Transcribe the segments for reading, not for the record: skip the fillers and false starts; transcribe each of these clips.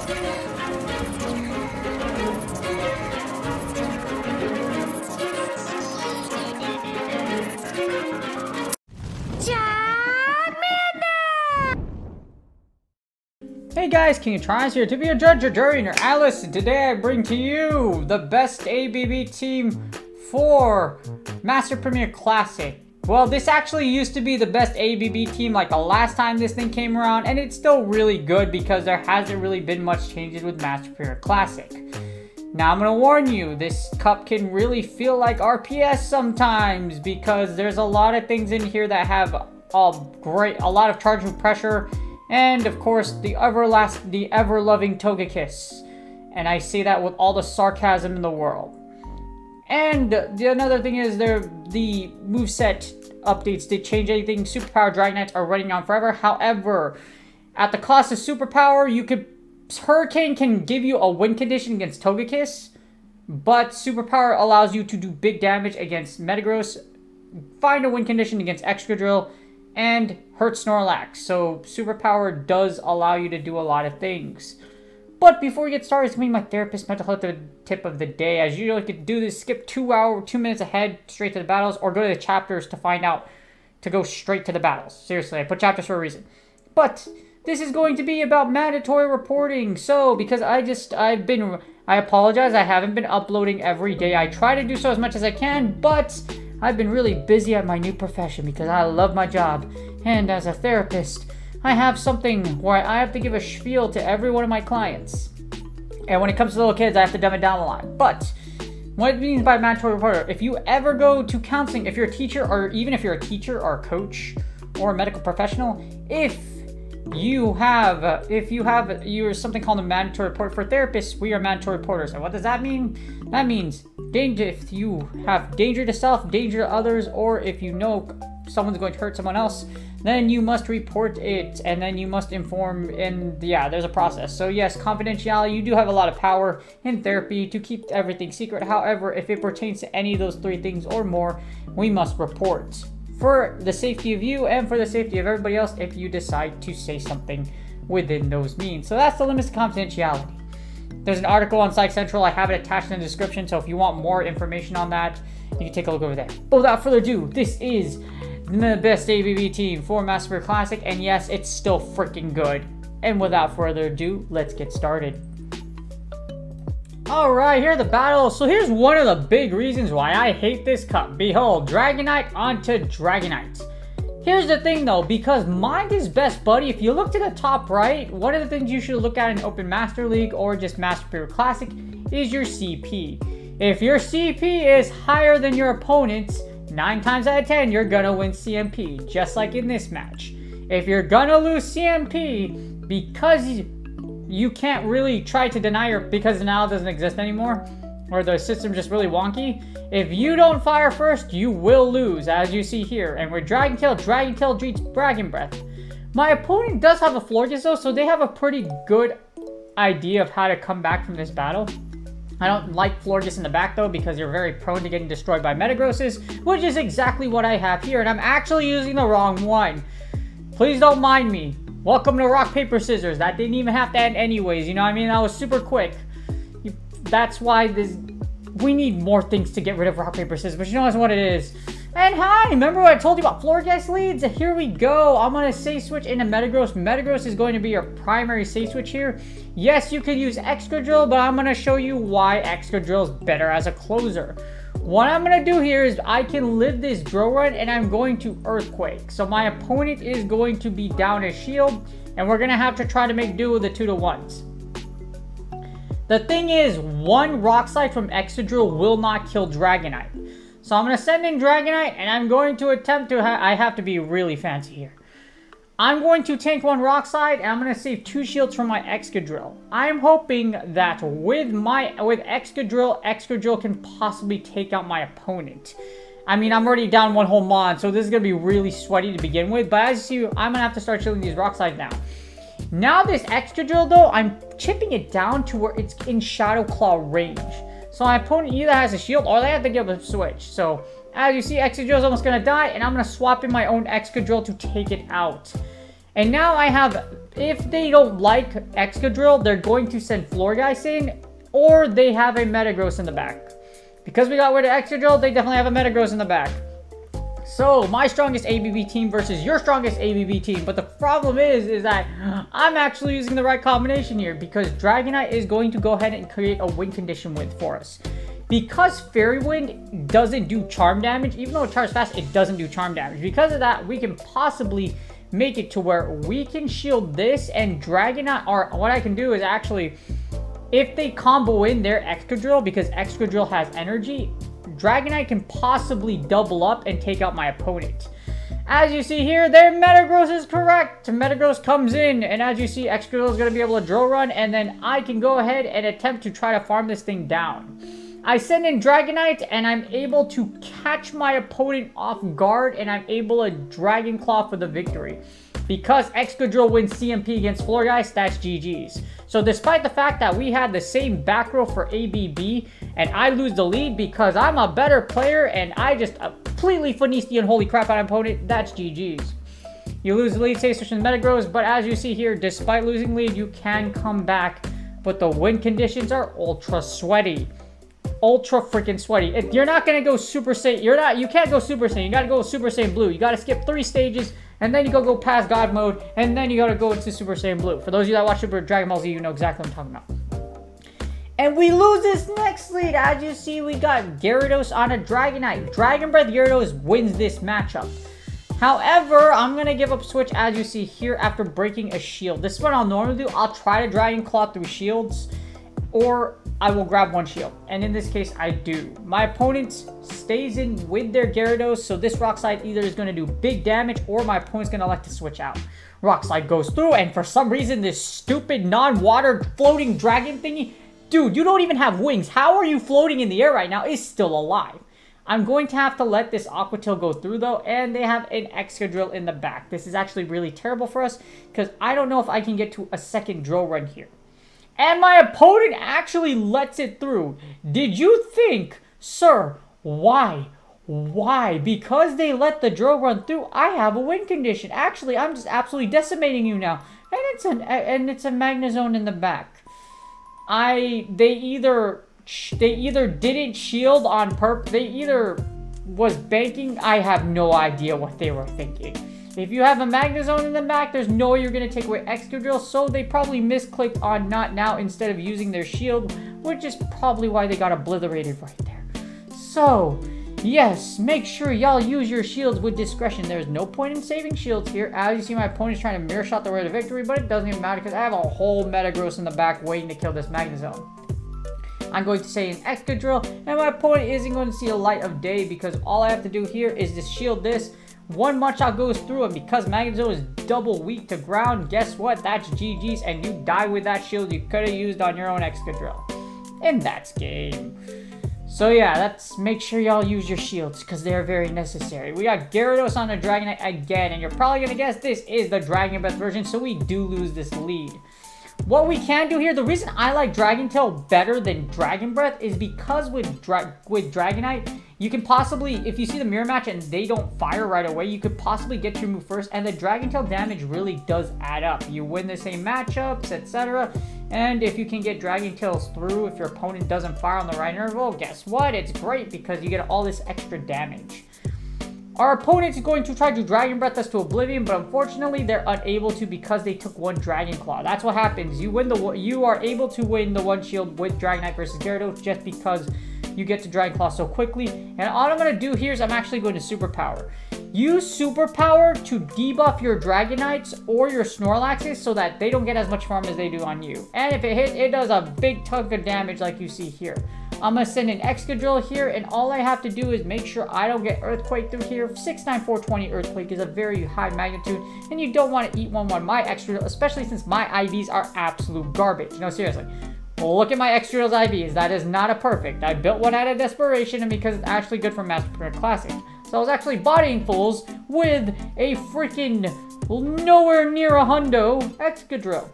Hey guys, King of Trials here to be a judge or jury in your Alice, and today I bring to you the best ABB team for Master Premier Classic. Well, this actually used to be the best ABB team like the last time this thing came around, and it's still really good because there hasn't really been much changes with Master Premier Classic. Now I'm gonna warn you, this cup can really feel like RPS sometimes because there's a lot of things in here that have a lot of charging pressure. And of course, the ever-loving Togekiss. And I say that with all the sarcasm in the world. And another thing is the moveset updates did change anything. Superpower Dragonites are running on forever. However, at the cost of Superpower, Hurricane can give you a win condition against Togekiss. But Superpower allows you to do big damage against Metagross, find a win condition against Excadrill, and hurt Snorlax. So Superpower does allow you to do a lot of things. But before we get started, it's going to be my therapist mental health tip of the day. As usual, you could do this, skip 2 minutes ahead straight to the battles, or go to the chapters to find out to go straight to the battles. Seriously, I put chapters for a reason. But this is going to be about mandatory reporting. So because I apologize, I haven't been uploading every day. I try to do so as much as I can, but I've been really busy at my new profession because I love my job. And as a therapist, I have something where I have to give a spiel to every one of my clients. And when it comes to little kids, I have to dumb it down a lot. But what it means by mandatory reporter, if you ever go to counseling, if you're a teacher, or even if you're a teacher or a coach or a medical professional, you're something called a mandatory report. For therapists, we are mandatory reporters. And what does that mean? That means if you have danger to self, danger to others, or if you know someone's going to hurt someone else, then you must report it, and then you must inform, and yeah, there's a process. So yes, confidentiality, you do have a lot of power in therapy to keep everything secret. However, if it pertains to any of those 3 things or more, we must report. For the safety of you and for the safety of everybody else if you decide to say something within those means. So that's the limits to confidentiality. There's an article on Psych Central. I have it attached in the description, so if you want more information on that, you can take a look over there. But without further ado, this is the best ABB team for Master Premier Classic, and yes, it's still freaking good. And without further ado, let's get started. Alright, here are the battles. So here's one of the big reasons why I hate this cup. Behold, Dragonite onto Dragonite. Here's the thing though, because mine is best buddy, if you look to the top right, one of the things you should look at in Open Master League or just Master Premier Classic is your CP. If your CP is higher than your opponent's, 9 times out of 10, you're gonna win CMP, just like in this match. If you're gonna lose CMP because you can't really try to deny because denial doesn't exist anymore, or the system's just really wonky, if you don't fire first, you will lose, as you see here. And with Dragon Kill treats Dragon Breath. My opponent does have a Florges though, so they have a pretty good idea of how to come back from this battle. I don't like Florges in the back though, because you're very prone to getting destroyed by Metagrosses, which is exactly what I have here, and I'm actually using the wrong one. Please don't mind me. Welcome to Rock, Paper, Scissors. That didn't even have to end anyways, you know what I mean? That was super quick. That's why we need more things to get rid of Rock, Paper, Scissors, but you know that's what it is. And hi, remember what I told you about Florges leads? Here we go. I'm going to safe switch into Metagross. Metagross is going to be your primary safe switch here. Yes, you could use Excadrill, but I'm going to show you why Excadrill is better as a closer. What I'm going to do here is I can live this drill run, and I'm going to Earthquake. So my opponent is going to be down a shield, and we're going to have to try to make do with the 2-to-1s. The thing is, one Rock Slide from Excadrill will not kill Dragonite. So I'm going to send in Dragonite, and I'm going to attempt to I have to be really fancy here. I'm going to tank 1 Rock Slide, and I'm going to save 2 shields from my Excadrill. I'm hoping that with Excadrill, Excadrill can possibly take out my opponent. I mean, I'm already down 1 whole Mon, so this is going to be really sweaty to begin with. But as you see, I'm going to have to start shielding these Rock Slides now. Now this Excadrill, though, I'm chipping it down to where it's in Shadow Claw range. So my opponent either has a shield or they have to give a switch. So as you see, Excadrill is almost going to die, and I'm going to swap in my own Excadrill to take it out. And now I have if they don't like Excadrill, they're going to send Florges in, or they have a Metagross in the back. Because we got rid of Excadrill, they definitely have a Metagross in the back. So, my strongest ABB team versus your strongest ABB team. But the problem is that I'm actually using the right combination here, because Dragonite is going to go ahead and create a win condition with for us. Because Fairy Wind doesn't do charm damage, even though it charges fast, it doesn't do charm damage. Because of that, we can possibly make it to where we can shield this, and Dragonite, or what I can do is actually, if they combo in their Excadrill, because Excadrill has energy, Dragonite can possibly double up and take out my opponent. As you see here, their Metagross is correct. Metagross comes in, and as you see, Excadrill is going to be able to drill run, and then I can go ahead and attempt to try to farm this thing down. I send in Dragonite, and I'm able to catch my opponent off guard, and I'm able to Dragon Claw for the victory. Because Excadrill wins CMP against Florges, that's GG's. So despite the fact that we had the same back row for ABB, and I lose the lead because I'm a better player, and I just completely finesse the unholy crap out of opponent, that's GG's. You lose the lead, say switching Metagross, but as you see here, despite losing lead, you can come back. But the win conditions are ultra sweaty. Ultra freaking sweaty. You're not gonna go Super Saiyan. You can't go Super Saiyan. You gotta go Super Saiyan Blue. You gotta skip 3 stages, and then you go past God mode, and then you gotta go into Super Saiyan Blue. For those of you that watch Super Dragon Ball Z, you know exactly what I'm talking about. And we lose this next lead. As you see, we got Gyarados on a Dragonite. Dragon Breath Gyarados wins this matchup. However, I'm going to give up switch, as you see here, after breaking a shield. This is what I'll normally do. I'll try to Dragon Claw through shields, or I will grab one shield. And in this case, I do. My opponent stays in with their Gyarados, so this Rock Slide either is going to do big damage, or my opponent's going to elect to switch out. Rock Slide goes through, and for some reason, this stupid non-water floating dragon thingy, dude, you don't even have wings. How are you floating in the air right now? Is still alive. I'm going to have to let this Aqua Tail go through, though, and they have an Excadrill in the back. This is actually really terrible for us, because I don't know if I can get to a second drill run here. And my opponent actually lets it through. Did you think, sir, why? Why? Because they let the drill run through, I have a win condition. Actually, I'm just absolutely decimating you now. And it's a Magnezone in the back. They either didn't shield on purpose. They either was banking. I have no idea what they were thinking. If you have a Magnezone in the back, there's no way you're going to take away Excadrill, so they probably misclicked on not now instead of using their shield, which is probably why they got obliterated right there. So, yes, make sure y'all use your shields with discretion. There's no point in saving shields here. As you see, my opponent's trying to mirror shot the way to victory, but it doesn't even matter because I have a whole Metagross in the back waiting to kill this Magnezone. I'm going to say an Excadrill, and my opponent isn't going to see a light of day because all I have to do here is just shield this. One Mudshot goes through, and because Magnezone is double weak to ground, guess what? That's GG's, and you die with that shield you could have used on your own Excadrill. And that's game. So yeah, make sure y'all use your shields because they're very necessary. We got Gyarados on the Dragonite again, and you're probably going to guess this is the Dragon Breath version, so we do lose this lead. What we can do here, the reason I like Dragon Tail better than Dragon Breath is because with Dragonite, you can possibly, if you see the mirror match and they don't fire right away, you could possibly get your move first, and the Dragon Tail damage really does add up. You win the same matchups, etc. And if you can get Dragon Tails through, if your opponent doesn't fire on the right interval, guess what? It's great because you get all this extra damage. Our opponent is going to try to Dragon Breath us to oblivion, but unfortunately they're unable to because they took one Dragon Claw. That's what happens. You are able to win the one shield with Dragonite versus Gyarados just because you get to Dragon Claw so quickly. And all I'm going to do here is I'm actually going to Superpower. Use Superpower to debuff your Dragonites or your Snorlaxes so that they don't get as much farm as they do on you. And if it hits, it does a big chunk of damage like you see here. I'm going to send an Excadrill here, and all I have to do is make sure I don't get Earthquake through here. 69420 Earthquake is a very high magnitude, and you don't want to eat one my Excadrill, especially since my IVs are absolute garbage. No, seriously. Well, look at my Excadrill's IVs. That is not a perfect. I built one out of desperation and because it's actually good for Master Premier Classic. So I was actually bodying fools with a freaking nowhere near a hundo Excadrill.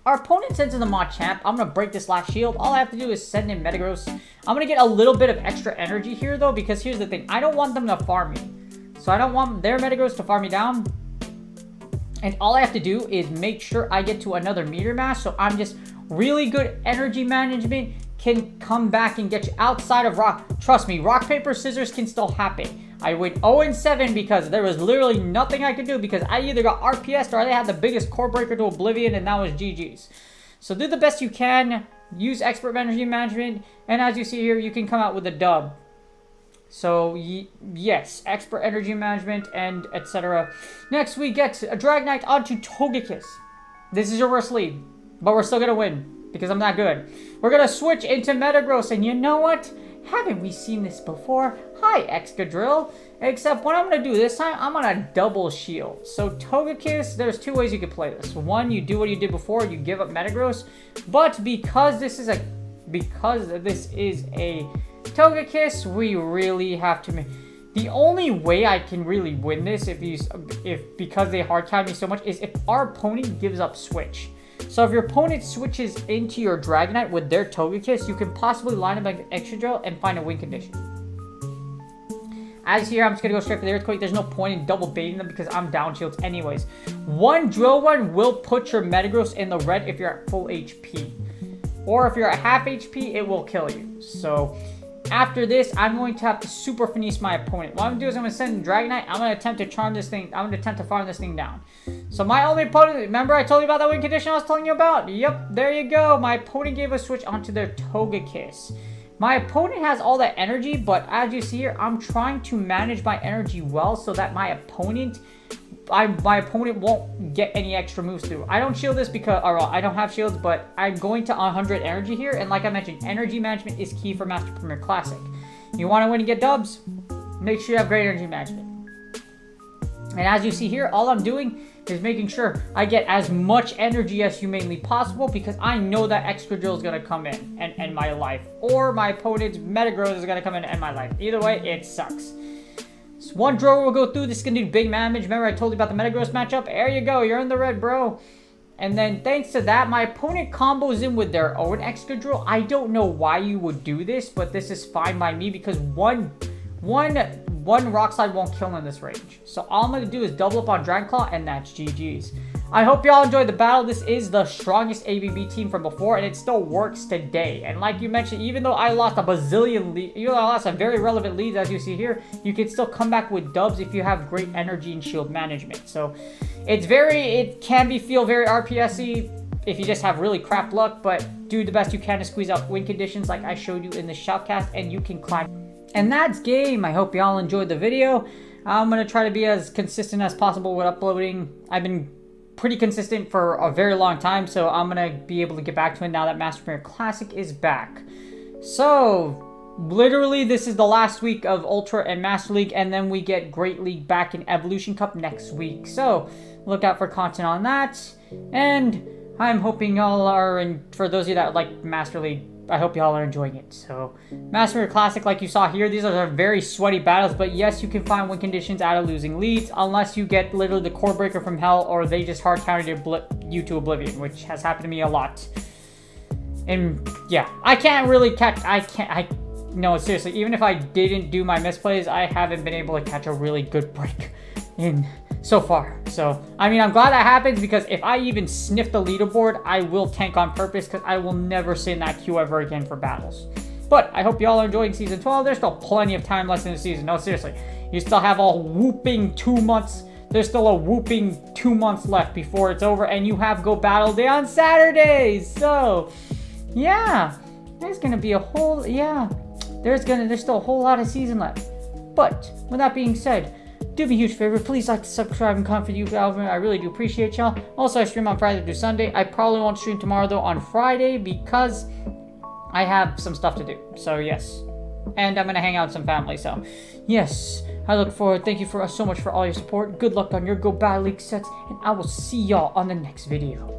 Our opponent sends in the Machamp. I'm going to break this last shield. All I have to do is send in Metagross. I'm going to get a little bit of extra energy here, though, because here's the thing. I don't want them to farm me. So I don't want their Metagross to farm me down. And all I have to do is make sure I get to another meter mass. So I'm just really good energy management can come back and get you outside of rock. Trust me, rock, paper, scissors can still happen. I went 0-7 because there was literally nothing I could do because I either got RPS'd or they had the biggest core breaker to oblivion, and that was GG's. So do the best you can. Use expert energy management. And as you see here, you can come out with a dub. So, yes, expert energy management and etc. Next, we get a Dragonite onto Togekiss. This is your worst lead, but we're still going to win because I'm that good. We're going to switch into Metagross, and you know what? Haven't we seen this before? Hi, Excadrill. Except what I'm going to do this time, I'm going to double shield. So Togekiss, there's two ways you could play this. One, you do what you did before, you give up Metagross. But because this is a Togekiss, we really have to make... The only way I can really win this because they hard count me so much is if our opponent gives up switch. So if your opponent switches into your Dragonite with their Togekiss, you can possibly line up like an Excadrill and find a win condition. As here, I'm just going to go straight for the Earthquake. There's no point in double baiting them because I'm down shields anyways. One Drill Run will put your Metagross in the red if you're at full HP. Or if you're at half HP, it will kill you. So after this, I'm going to have to super finesse my opponent. What I'm going to do is I'm going to send Dragonite. I'm going to attempt to charm this thing. I'm going to attempt to farm this thing down. So my only opponent, remember I told you about that win condition I was telling you about? Yep, there you go. My opponent gave a switch onto their Togekiss. My opponent has all that energy, but as you see here, I'm trying to manage my energy well so that my opponent won't get any extra moves through. I don't shield this because, or I don't have shields, but I'm going to 100 energy here. And like I mentioned, energy management is key for Master Premier Classic. You want to win and get dubs? Make sure you have great energy management. And as you see here, all I'm doing is making sure I get as much energy as humanly possible because I know that Excadrill is going to come in and end my life. Or my opponent's Metagross is going to come in and end my life. Either way, it sucks. So one drawer will go through. This is going to do big damage. Remember I told you about the Metagross matchup? There you go. You're in the red, bro. And then thanks to that, my opponent combos in with their own Excadrill. I don't know why you would do this, but this is fine by me because one Rock Slide won't kill in this range. So all I'm going to do is double up on Dragon Claw, and that's GG's. I hope y'all enjoyed the battle. This is the strongest ABB team from before, and it still works today. And like you mentioned, even though I lost a bazillion leads, even though I lost some very relevant leads, as you see here, you can still come back with dubs if you have great energy and shield management. So it can feel very RPS-y if you just have really crap luck, but do the best you can to squeeze out win conditions like I showed you in the shoutcast, and you can climb. And that's game. I hope y'all enjoyed the video. I'm going to try to be as consistent as possible with uploading. I've been pretty consistent for a very long time, so I'm going to be able to get back to it now that Master Premier Classic is back. So, literally, this is the last week of Ultra and Master League, and then we get Great League back in Evolution Cup next week. So, look out for content on that. And I'm hoping y'all are, and for those of you that like Master League, I hope y'all are enjoying it. So, Master Premier Classic, like you saw here, these are very sweaty battles, but yes, you can find win conditions out of losing leads, unless you get literally the core breaker from hell, or they just hard counted you to oblivion, which has happened to me a lot. And yeah, I can't really catch, no, seriously, even if I didn't do my misplays, I haven't been able to catch a really good break in so far. So, I mean, I'm glad that happens because if I even sniff the leaderboard, I will tank on purpose because I will never sit in that queue ever again for battles. But I hope y'all are enjoying Season 12. There's still plenty of time left in the season. No, seriously. You still have a whooping 2 months. There's still a whooping 2 months left before it's over. And you have Go Battle Day on Saturdays. So, yeah. There's going to be a whole, yeah. There's still a whole lot of season left. But, with that being said, do me a huge favor, please like, subscribe, and comment for you, Alvin. I really do appreciate y'all. Also, I stream on Friday through Sunday. I probably won't stream tomorrow, though, on Friday because I have some stuff to do. So, yes. And I'm going to hang out with some family. So, yes. I look forward. Thank you so much for all your support. Good luck on your Go Battle League sets. And I will see y'all on the next video.